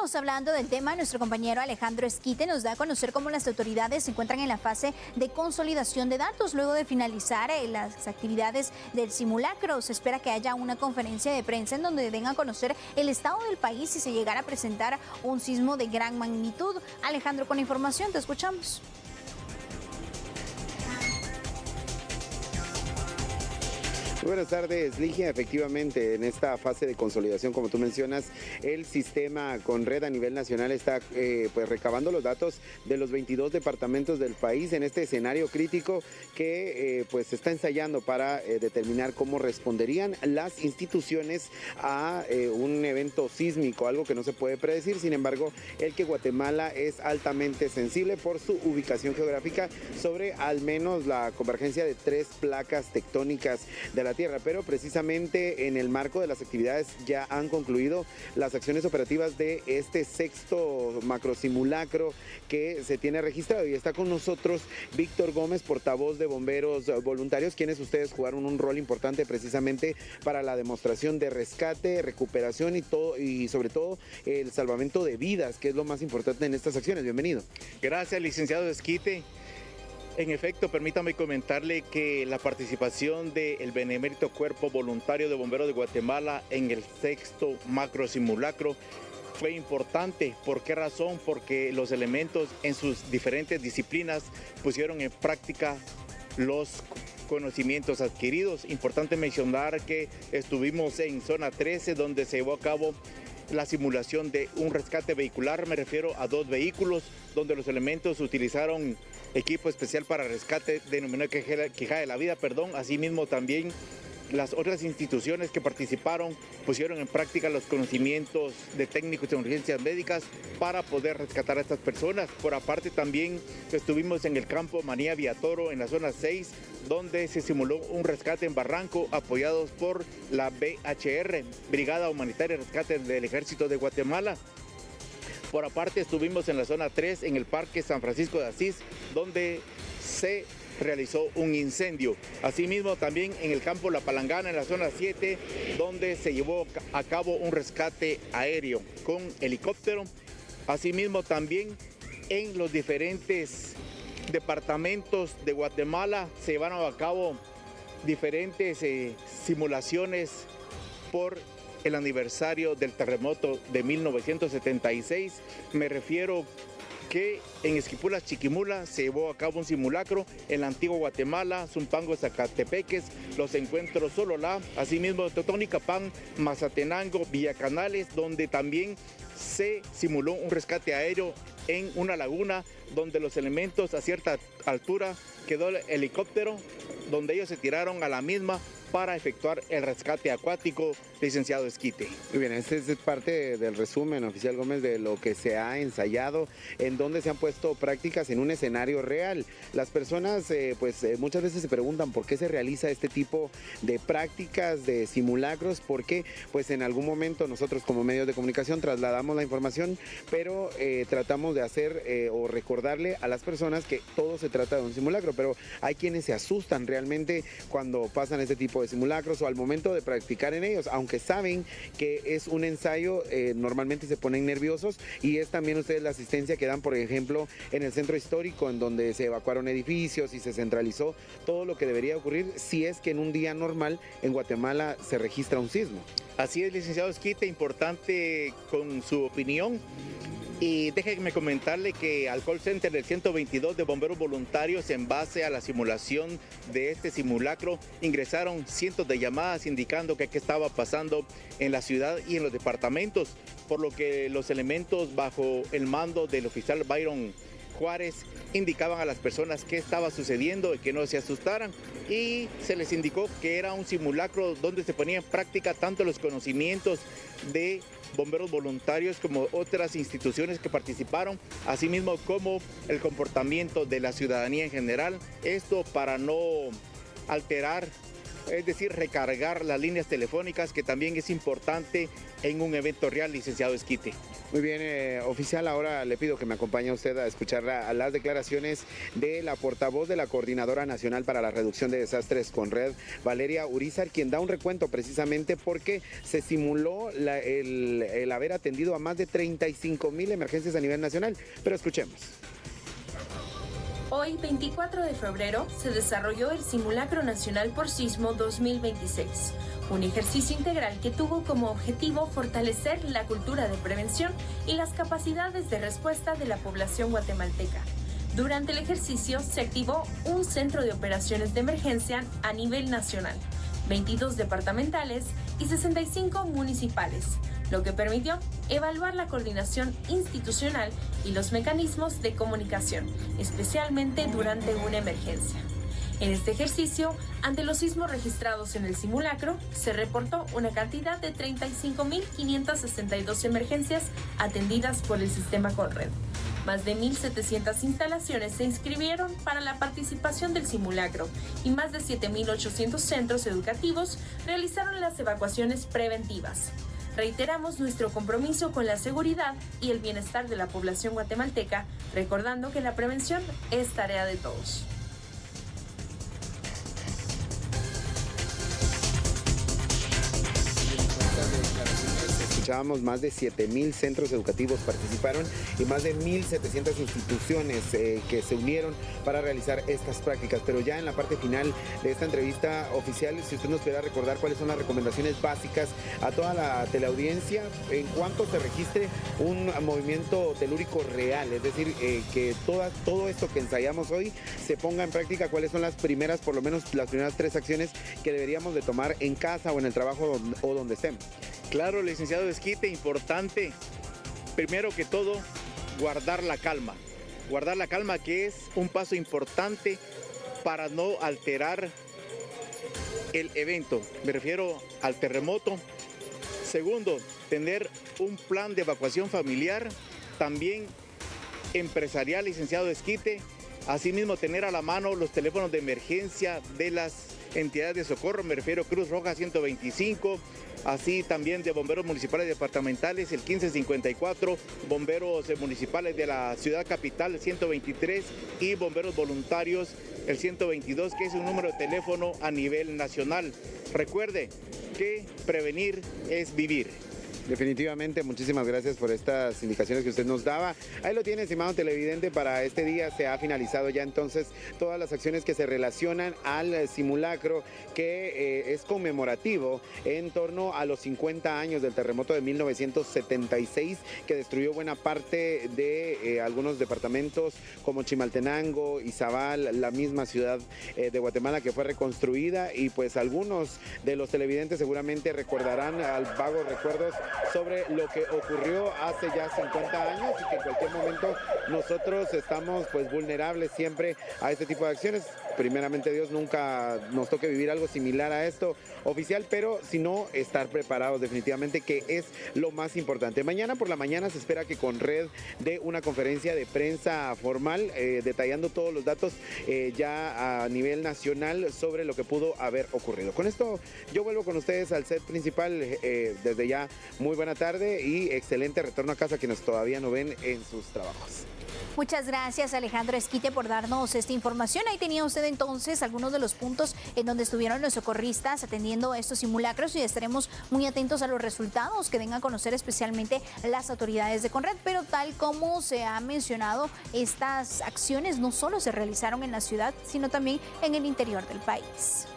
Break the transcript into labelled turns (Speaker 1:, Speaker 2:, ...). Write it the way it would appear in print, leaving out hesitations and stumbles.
Speaker 1: seguimos hablando del tema. Nuestro compañero Alejandro Esquite nos da a conocer cómo las autoridades se encuentran en la fase de consolidación de datos luego de finalizar las actividades del simulacro. Se espera que haya una conferencia de prensa en donde den a conocer el estado del país si se llegara a presentar un sismo de gran magnitud. Alejandro, con información, te escuchamos.
Speaker 2: Buenas tardes, Ligia. Efectivamente, en esta fase de consolidación, como tú mencionas, el sistema con red a nivel nacional está pues recabando los datos de los 22 departamentos del país en este escenario crítico que pues se está ensayando para determinar cómo responderían las instituciones a un evento sísmico, algo que no se puede predecir. Sin embargo, el que Guatemala es altamente sensible por su ubicación geográfica sobre al menos la convergencia de 3 placas tectónicas de la Tierra, pero precisamente en el marco de las actividades ya han concluido las acciones operativas de este sexto macrosimulacro que se tiene registrado, y está con nosotros Víctor Gómez, portavoz de Bomberos Voluntarios, quienes ustedes jugaron un rol importante precisamente para la demostración de rescate, recuperación y sobre todo el salvamento de vidas, que es lo más importante en estas acciones. Bienvenido.
Speaker 3: Gracias, licenciado Esquite. En efecto, permítame comentarle que la participación del Benemérito Cuerpo Voluntario de Bomberos de Guatemala en el sexto macro simulacro fue importante. ¿Por qué razón? Porque los elementos en sus diferentes disciplinas pusieron en práctica los conocimientos adquiridos. Importante mencionar que estuvimos en zona 13, donde se llevó a cabo la simulación de un rescate vehicular. Me refiero a 2 vehículos donde los elementos utilizaron equipo especial para rescate denominado Quijada de la Vida, Asimismo, también las otras instituciones que participaron pusieron en práctica los conocimientos de técnicos de urgencias médicas para poder rescatar a estas personas. Por aparte, también estuvimos en el campo Manía Villatoro, en la zona 6, donde se simuló un rescate en Barranco, apoyados por la BHR, Brigada Humanitaria de Rescate del Ejército de Guatemala. Por aparte, estuvimos en la zona 3, en el Parque San Francisco de Asís, donde se realizó un incendio. Asimismo, también en el campo La Palangana, en la zona 7, donde se llevó a cabo un rescate aéreo con helicóptero. Asimismo, también en los diferentes departamentos de Guatemala se llevaron a cabo diferentes simulaciones por el aniversario del terremoto de 1976. Me refiero que en Esquipulas, Chiquimula, se llevó a cabo un simulacro, en la antigua Guatemala, Zumpango, Zacatepeques, los encuentros Sololá, asimismo Totonicapán, Mazatenango, Villacanales, donde también se simuló un rescate aéreo en una laguna donde los elementos a cierta altura quedó el helicóptero, donde ellos se tiraron a la misma para efectuar el rescate acuático, licenciado Esquite.
Speaker 2: Muy bien, este es parte del resumen, oficial Gómez, de lo que se ha ensayado, en donde se han puesto prácticas en un escenario real. Las personas muchas veces se preguntan por qué se realiza este tipo de prácticas, de simulacros, porque pues en algún momento nosotros como medios de comunicación trasladamos la información, pero tratamos de hacer o recordarle a las personas que todo se trata de un simulacro, pero hay quienes se asustan realmente cuando pasan este tipo de simulacros o al momento de practicar en ellos, aunque saben que es un ensayo, normalmente se ponen nerviosos, y es también ustedes la asistencia que dan, por ejemplo, en el centro histórico, en donde se evacuaron edificios y se centralizó todo lo que debería ocurrir si es que en un día normal en Guatemala se registra un sismo.
Speaker 3: Así es, licenciado Esquite, importante con su opinión. Y déjenme comentarle que al call center del 122 de Bomberos Voluntarios, en base a la simulación de este simulacro, ingresaron cientos de llamadas indicando que qué estaba pasando en la ciudad y en los departamentos, por lo que los elementos bajo el mando del oficial Byron Juárez indicaban a las personas qué estaba sucediendo y que no se asustaran, y se les indicó que era un simulacro donde se ponía en práctica tanto los conocimientos de bomberos voluntarios como otras instituciones que participaron, asimismo como el comportamiento de la ciudadanía en general. Esto para no alterar es decir, recargar las líneas telefónicas, que también es importante en un evento real, licenciado Esquite.
Speaker 2: Muy bien, oficial, ahora le pido que me acompañe usted a escuchar las declaraciones de la portavoz de la Coordinadora Nacional para la Reducción de Desastres Conred, Valeria Urizar, quien da un recuento precisamente porque se simuló el haber atendido a más de 35,000 emergencias a nivel nacional. Pero escuchemos.
Speaker 4: Hoy, 24 de febrero, se desarrolló el Simulacro Nacional por Sismo 2026, un ejercicio integral que tuvo como objetivo fortalecer la cultura de prevención y las capacidades de respuesta de la población guatemalteca. Durante el ejercicio se activó un centro de operaciones de emergencia a nivel nacional, 22 departamentales y 65 municipales, lo que permitió evaluar la coordinación institucional y los mecanismos de comunicación, especialmente durante una emergencia. En este ejercicio, ante los sismos registrados en el simulacro, se reportó una cantidad de 35.562 emergencias atendidas por el sistema Conred. Más de 1.700 instalaciones se inscribieron para la participación del simulacro y más de 7.800 centros educativos realizaron las evacuaciones preventivas. Reiteramos nuestro compromiso con la seguridad y el bienestar de la población guatemalteca, recordando que la prevención es tarea de todos.
Speaker 2: Escuchábamos, más de 7,000 centros educativos participaron y más de 1.700 instituciones que se unieron para realizar estas prácticas. Pero ya en la parte final de esta entrevista oficial, si usted nos pudiera recordar cuáles son las recomendaciones básicas a toda la teleaudiencia en cuanto se registre un movimiento telúrico real, es decir, que todo esto que ensayamos hoy se ponga en práctica. ¿Cuáles son las primeras, por lo menos las primeras 3 acciones que deberíamos de tomar en casa o en el trabajo o donde estemos?
Speaker 3: Claro, licenciado Esquite, importante, primero que todo, guardar la calma. Guardar la calma, que es un paso importante para no alterar el evento. Me refiero al terremoto. Segundo, tener un plan de evacuación familiar, también empresarial, licenciado Esquite. Asimismo, tener a la mano los teléfonos de emergencia de las entidades de socorro, me refiero a Cruz Roja 125, así también de bomberos municipales departamentales, el 1554, bomberos municipales de la ciudad capital, el 123, y bomberos voluntarios, el 122, que es un número de teléfono a nivel nacional. Recuerde que prevenir es vivir.
Speaker 2: Definitivamente, muchísimas gracias por estas indicaciones que usted nos daba. Ahí lo tiene, estimado televidente, para este día se ha finalizado ya entonces todas las acciones que se relacionan al simulacro, que es conmemorativo en torno a los 50 años del terremoto de 1976, que destruyó buena parte de algunos departamentos como Chimaltenango, Izabal, la misma ciudad de Guatemala, que fue reconstruida, y pues algunos de los televidentes seguramente recordarán vagos recuerdos sobre lo que ocurrió hace ya 50 años y que en cualquier momento nosotros estamos pues vulnerables siempre a este tipo de acciones. Primeramente Dios, nunca nos toque vivir algo similar a esto, oficial, pero si no, estar preparados definitivamente, que es lo más importante. Mañana por la mañana se espera que Conred dé una conferencia de prensa formal detallando todos los datos ya a nivel nacional sobre lo que pudo haber ocurrido. Con esto yo vuelvo con ustedes al set principal. Desde ya, muy buena tarde y excelente retorno a casa quienes todavía no ven en sus trabajos.
Speaker 1: Muchas gracias, Alejandro Esquite, por darnos esta información. Ahí tenía usted entonces algunos de los puntos en donde estuvieron los socorristas atendiendo estos simulacros, y estaremos muy atentos a los resultados que den a conocer especialmente las autoridades de Conred. Pero tal como se ha mencionado, estas acciones no solo se realizaron en la ciudad, sino también en el interior del país.